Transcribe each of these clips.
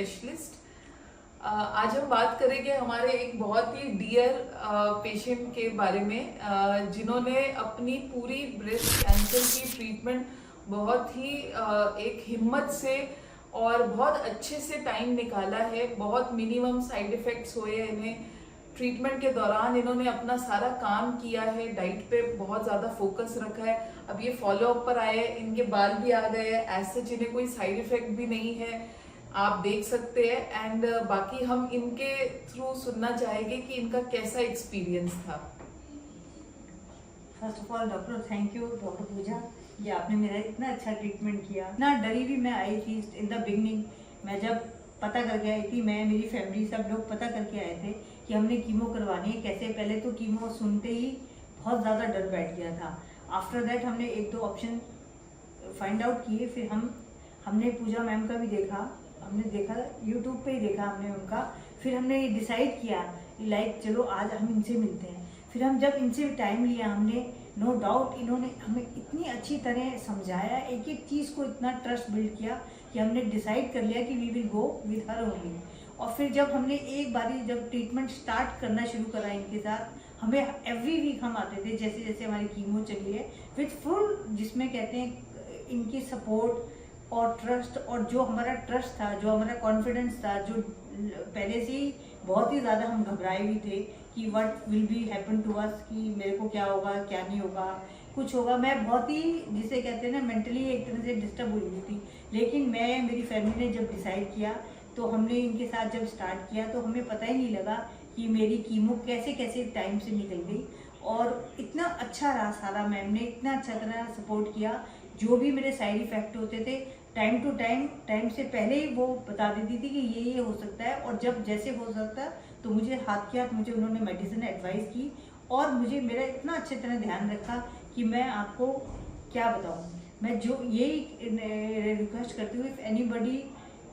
Specialist. आज हम बात करेंगे हमारे एक बहुत ही डियर पेशेंट के बारे में, जिन्होंने अपनी पूरी ब्रेस्ट कैंसर की ट्रीटमेंट बहुत ही एक हिम्मत से और बहुत अच्छे से टाइम निकाला है। बहुत मिनिमम साइड इफेक्ट्स हुए हैं इन्हें ट्रीटमेंट के दौरान। इन्होंने अपना सारा काम किया है, डाइट पे बहुत ज़्यादा फोकस रखा है। अब ये फॉलो अप पर आए हैं, इनके बाल भी आ गए हैं, एज सच इन्हें कोई साइड इफेक्ट भी नहीं है, आप देख सकते हैं। एंड बाकी हम इनके थ्रू सुनना चाहेंगे कि इनका कैसा एक्सपीरियंस था। First of all doctor thank you doctor Pooja, ये आपने मेरा इतना अच्छा ट्रीटमेंट किया। ना डरी भी मैं आई थी इन द बिगनिंग। मैं जब पता करके आई थी, मैं मेरी फैमिली सब लोग पता करके आए थे कि हमने कीमो करवानी है कैसे। पहले तो कीमो सुनते ही बहुत ज़्यादा डर बैठ गया था। आफ्टर दैट हमने एक दो ऑप्शन फाइंड आउट किए। फिर हमने पूजा मैम का भी देखा, हमने देखा यूट्यूब पे ही देखा हमने उनका। फिर हमने ये डिसाइड किया लाइक चलो आज हम इनसे मिलते हैं। फिर हम जब इनसे टाइम लिया, हमने नो डाउट इन्होंने हमें इतनी अच्छी तरह समझाया, एक एक चीज़ को इतना ट्रस्ट बिल्ड किया कि हमने डिसाइड कर लिया कि we will go with her only. और फिर जब हमने एक बारी जब ट्रीटमेंट स्टार्ट करना शुरू करा इनके साथ, हमें एवरी वीक हम आते थे जैसे जैसे हमारी कीमो चली है विथ फुल, जिसमें कहते हैं इनकी सपोर्ट और ट्रस्ट। और जो हमारा ट्रस्ट था, जो हमारा कॉन्फिडेंस था, जो पहले से ही बहुत ही ज़्यादा हम घबराए हुए थे कि what will be happen to us, कि मेरे को क्या होगा क्या नहीं होगा, कुछ होगा। मैं बहुत ही जिसे कहते हैं ना मेंटली एक तरह से डिस्टर्ब हुई हुई थी। लेकिन मैं मेरी फैमिली ने जब डिसाइड किया तो हमने इनके साथ जब स्टार्ट किया तो हमें पता ही नहीं लगा कि मेरी कीमो कैसे कैसे टाइम से निकल गई। और इतना अच्छा रहा सारा, मैम ने इतना अच्छा तरह सपोर्ट किया। जो भी मेरे साइड इफेक्ट होते थे टाइम टू टाइम से पहले ही वो बता देती थी कि ये हो सकता है। और जब जैसे हो सकता है तो मुझे हाथ के हाथ मुझे उन्होंने मेडिसिन एडवाइस की और मुझे मेरा इतना अच्छे तरह ध्यान रखा कि मैं आपको क्या बताऊँ। मैं जो यही रिक्वेस्ट करती हूँ, इफ़ एनीबडी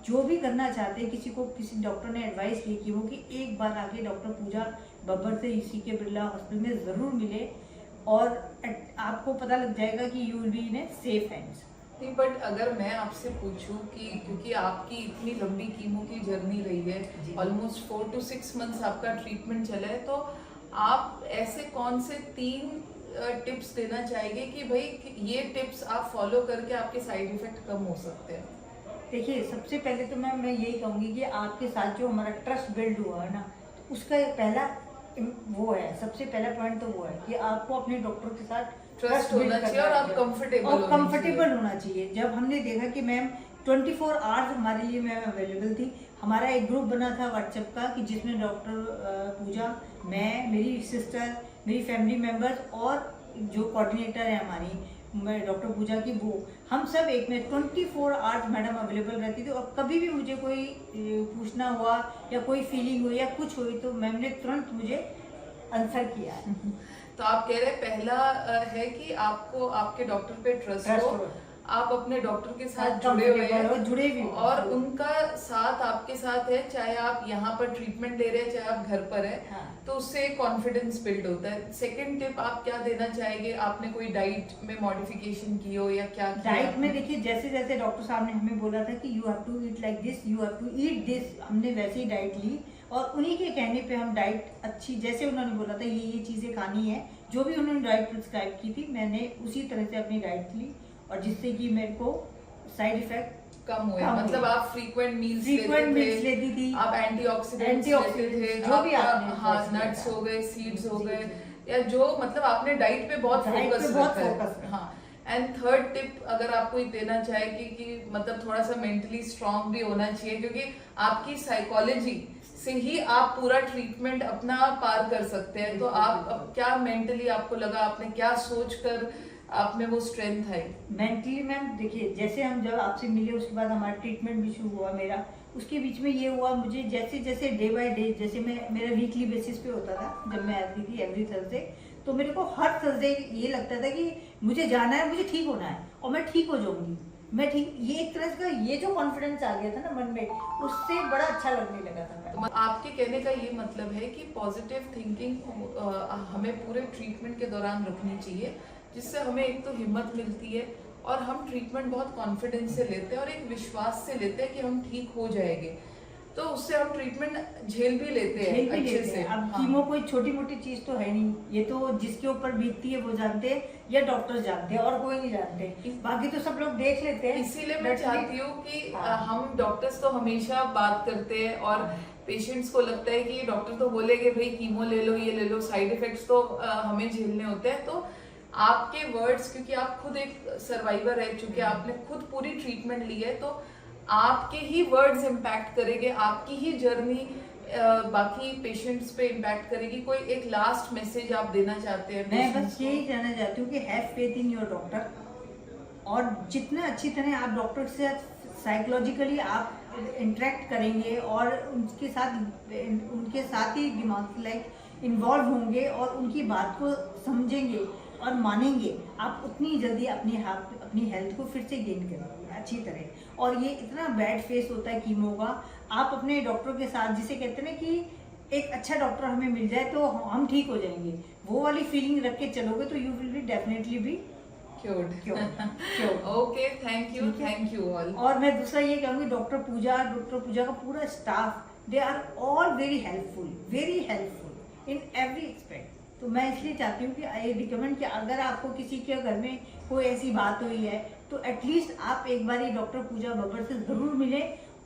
जो भी करना चाहते हैं, किसी को किसी डॉक्टर ने एडवाइस दी कि वो कि एक बार आके डॉक्टर पूजा बब्बर से इसी के बिरला हॉस्पिटल में ज़रूर मिले और आपको पता लग जाएगा कि you will be in a safe hands. नहीं, बट अगर मैं आपसे पूछूं कि क्योंकि आपकी इतनी लंबी कीमो की जर्नी रही है, ऑलमोस्ट 4 to 6 मंथ्स आपका ट्रीटमेंट चला है, तो आप ऐसे कौन से 3 टिप्स देना चाहेंगे कि भाई ये टिप्स आप फॉलो करके आपके साइड इफेक्ट कम हो सकते हैं? देखिए, सबसे पहले तो मैं यही कहूँगी कि आपके साथ जो हमारा ट्रस्ट बिल्ड हुआ है ना, उसका पहला वो है, सबसे पहला पॉइंट तो वो है कि आपको अपने डॉक्टर के साथ ट्रस्ट होना चाहिए और आप कंफर्टेबल होना चाहिए। जब हमने देखा कि मैम 24 आवर्स हमारे लिए मैम अवेलेबल थी। हमारा एक ग्रुप बना था व्हाट्सएप का कि जिसमें डॉक्टर पूजा, मैं, मेरी सिस्टर, मेरी फैमिली मेम्बर्स और जो कोऑर्डिनेटर है हमारी डॉक्टर पूजा की, वो हम सब एक में 24 आवर्स मैडम अवेलेबल रहती थी। और कभी भी मुझे कोई पूछना हुआ या कोई फीलिंग हुई या कुछ हुई तो मैम ने तुरंत मुझे आंसर किया है। तो आप कह रहे हैं पहला है कि आपको आपके डॉक्टर पे ट्रस्ट हो, आप अपने डॉक्टर के साथ जुड़े हुए हैं और उनका साथ आपके साथ है, चाहे आप यहाँ पर ट्रीटमेंट ले रहे हैं चाहे आप घर पर है। हाँ। तो उससे कॉन्फिडेंस बिल्ड होता है। सेकंड टिप आप क्या देना चाहेंगे? आपने कोई डाइट में मॉडिफिकेशन की हो या क्या किया? डाइट में देखिए, जैसे जैसे डॉक्टर साहब ने हमें बोला था कि you have to eat like this, you have to eat this, हमने वैसे ही डाइट ली और उन्हीं के कहने पे हम डाइट अच्छी, जैसे उन्होंने बोला था ये चीज़ें खानी है, जो भी उन्होंने डाइट प्रिस्क्राइब की थी मैंने उसी तरह से अपनी डाइट ली और जिससे कि मेरे को साइड इफेक्ट कम हुए। मतलब आप फ्रीक्वेंट मील्स लेती थी, आप एंटीऑक्सीडेंट्स लेते थे, जो भी हाँ, नट्स हो गए, सीड्स हो गए, या जो मतलब आपने डाइट पे बहुत फोकस रखा है। हाँ। एंड थर्ड टिप अगर आप कोई देना चाहे कि मतलब थोड़ा सा मेंटली स्ट्रांग भी होना चाहिए, क्योंकि आपकी साइकोलॉजी से ही आप पूरा ट्रीटमेंट अपना पार कर सकते हैं। तो आप क्या मेंटली आपको लगा, आपने क्या सोच कर आप में वो स्ट्रेंथ आई? मेंटली मैम देखिए, जैसे हम जब आपसे मिले उसके बाद हमारा ट्रीटमेंट भी शुरू हुआ मेरा, उसके बीच में ये हुआ मुझे जैसे जैसे डे बाय डे, जैसे मेरा वीकली बेसिस पे होता था जब मैं आती थी एवरी थर्सडे, तो मेरे को हर थर्सडे ये लगता था कि मुझे जाना है, मुझे ठीक होना है और मैं ठीक हो जाऊंगी, मैं ठीक। ये एक तरह का ये जो कॉन्फिडेंस आ गया था ना मन में, उससे बड़ा अच्छा लगने लगा था। तो आपके कहने का ये मतलब है कि पॉजिटिव थिंकिंग हमें पूरे ट्रीटमेंट के दौरान रखनी चाहिए, जिससे हमें एक तो हिम्मत मिलती है और हम ट्रीटमेंट बहुत कॉन्फिडेंस से लेते हैं और एक विश्वास से लेते हैं कि हम ठीक हो जाएंगे। तो उससे हम ट्रीटमेंट झेल भी लेते हैं झेल भी अच्छे लेते से। हैं। अब हाँ। कीमो कोई छोटी मोटी चीज तो है नहीं, ये तो जिसके ऊपर बीतती है वो जानते हैं या डॉक्टर जानते हैं, और कोई नहीं जानते। बाकी तो सब लोग देख लेते हैं। इसीलिए मैं चाहती हूँ कि हाँ। हम डॉक्टर्स तो हमेशा बात करते हैं और पेशेंट्स को लगता है कि डॉक्टर तो बोलेंगे भाई कीमो ले लो, ये ले लो, साइड इफेक्ट्स तो हमें झेलने होते हैं। तो आपके वर्ड्स, क्योंकि आप खुद एक सर्वाइवर है, चूंकि आपने खुद पूरी ट्रीटमेंट ली है, तो आपके ही वर्ड्स इम्पैक्ट करेंगे, आपकी ही जर्नी बाकी पेशेंट्स पे इम्पैक्ट करेगी। कोई एक लास्ट मैसेज आप देना चाहते हैं? मैं patients बस को? यही कहना चाहती हूँ कि have faith in your doctor, और जितना अच्छी तरह आप डॉक्टर से साइकोलॉजिकली आप इंटरेक्ट करेंगे और उनके साथ ही दिमाग लाइक इन्वॉल्व होंगे और उनकी बात को समझेंगे और मानेंगे, आप उतनी जल्दी अपनी हेल्थ को फिर से गेन करेंगे अच्छी तरह। और ये इतना बैड फेस होता है कीमो का, आप अपने डॉक्टर के साथ, जिसे कहते हैं ना कि एक अच्छा डॉक्टर हमें मिल जाए तो हम ठीक हो जाएंगे, वो वाली फीलिंग रख के चलोगे तो you will be definitely be cure. Okay, thank you all. और मैं दूसरा ये कहूँगी, डॉक्टर पूजा का पूरा staff, they are all very helpful in every expect. तो मैं इसलिए चाहती हूँ कि आई रिकमेंड कि अगर आपको किसी के घर में कोई ऐसी बात हुई है तो एटलीस्ट आप एक बार डॉक्टर पूजा बब्बर से जरूर मिले,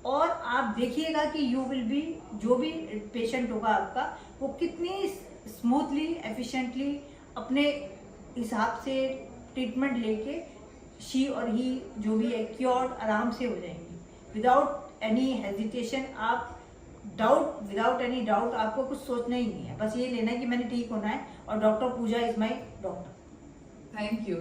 और आप देखिएगा कि यू विल बी, जो भी पेशेंट होगा आपका, वो कितनी स्मूथली एफिशिएंटली अपने हिसाब से ट्रीटमेंट लेके शी और ही जो भी है क्योर्ड आराम से हो जाएंगी विदाउट एनी हेजिटेशन। आप विदाउट एनी डाउट आपको कुछ सोचना ही नहीं है, बस ये लेना है कि मैंने ठीक होना है, और doctor Pooja is my doctor. Thank you.